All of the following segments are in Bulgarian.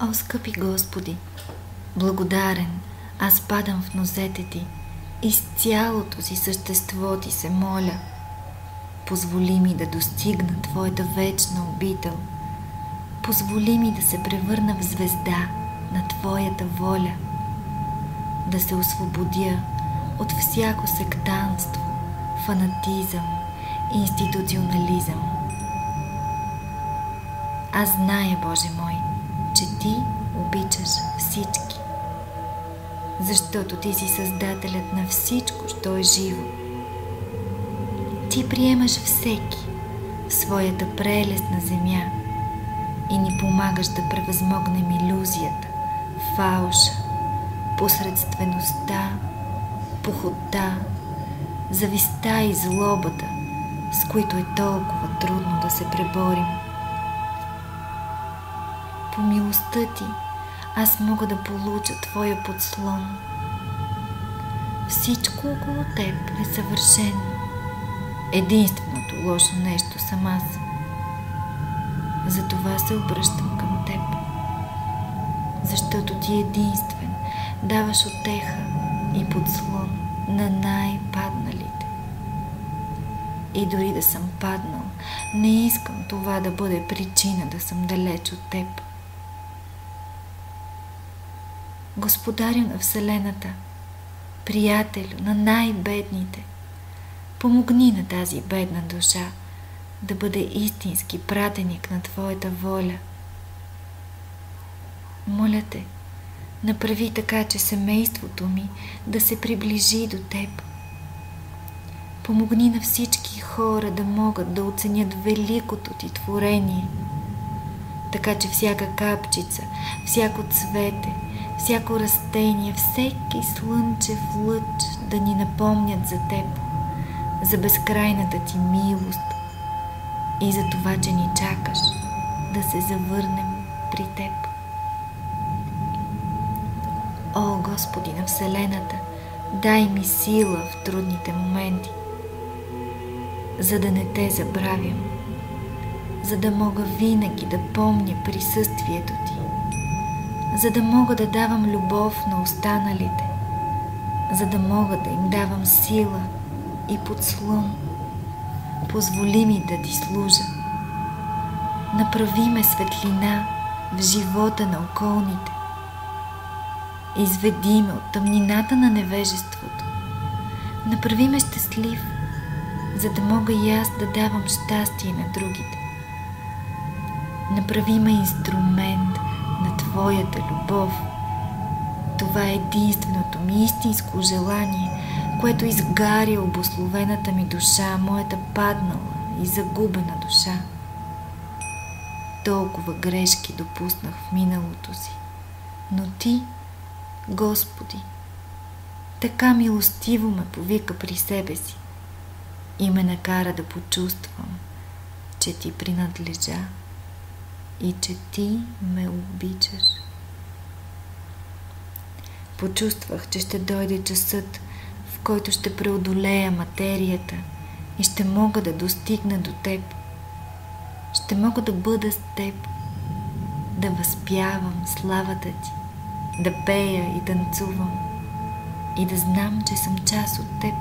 О, скъпи Господи, благодарен, аз падам в нозете Ти и с цялото си същество Ти се моля. Позволи ми да достигна Твоята вечна обител. Позволи ми да се превърна в звезда на Твоята воля, да се освободя от всяко сектанство, фанатизъм, институционализъм. Аз зная, Боже мой, че Ти обичаш всички, защото Ти си Създателят на всичко, що е живо. Ти приемаш всеки в своята прелестна земя и ни помагаш да превъзмогнем илюзията, фалша, посредствеността, похота, завистта и злобата, с които е толкова трудно да се преборим. По милостта Ти аз мога да получа Твоя подслон. Всичко около Теб е съвършено. Единственото лошо нещо съм аз. Затова се обръщам към Теб, защото Ти единствен даваш утеха и подслон на най-падналите. И дори да съм паднал, не искам това да бъде причина да съм далеч от Теб. Господарю на Вселената, приятелю на най-бедните, помогни на тази бедна душа да бъде истински пратеник на Твоята воля. Моля Те, направи така, че семейството ми да се приближи до Теб. Помогни на всички хора да могат да оценят великото Ти творение, така че всяка капчица, всяко цвете, всяко растение, всеки слънчев лъч да ни напомнят за Теб, за безкрайната Ти милост и за това, че ни чакаш да се завърнем при Теб. О, Господи на Вселената, дай ми сила в трудните моменти, за да не Те забравям, за да мога винаги да помня присъствието Ти, за да мога да давам любов на останалите, за да мога да им давам сила и подслон. Позволи ми да Ти служа. Направи ме светлина в живота на околните. Изведи ме от тъмнината на невежеството. Направи ме щастлив, за да мога и аз да давам щастие на другите. Направи ме инструмент на Твоята любов. Това е единственото ми истинско желание, което изгаря обусловената ми душа, моята паднала и загубена душа. Толкова грешки допуснах в миналото си, но Ти, Господи, така милостиво ме повика при себе си и ме накара да почувствам, че Ти принадлежа и че Ти ме обичаш. Почувствах, че ще дойде часът, в който ще преодолея материята и ще мога да достигна до Теб. Ще мога да бъда с Теб, да възпявам славата Ти, да пея и танцувам и да знам, че съм част от Теб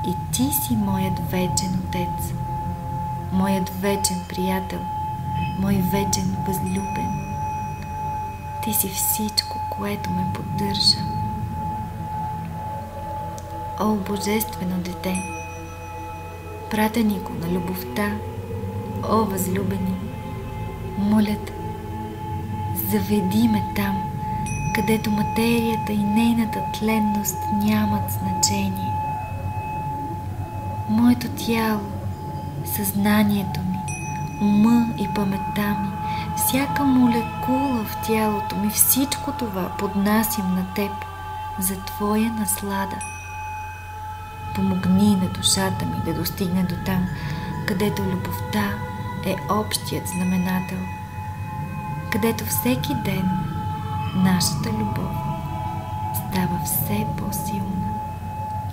и Ти си моят вечен Отец, моят вечен приятел, мой вечен възлюбен. Ти си всичко, което ме поддържа. О, Божествено дете, пратенико на любовта, о, възлюбени, моля Те, заведи ме там, където материята и нейната тленност нямат значение. Моето тяло, съзнанието ми, ума и паметта ми, всяка молекула в тялото ми, всичко това поднасям на Теб за Твоя наслада. Помогни на душата ми да достигне до там, където любовта е общият знаменател, където всеки ден нашата любов става все по-силна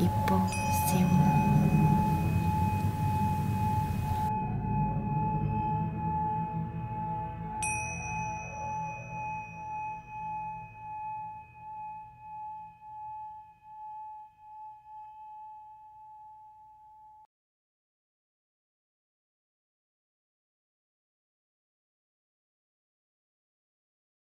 и по-силна.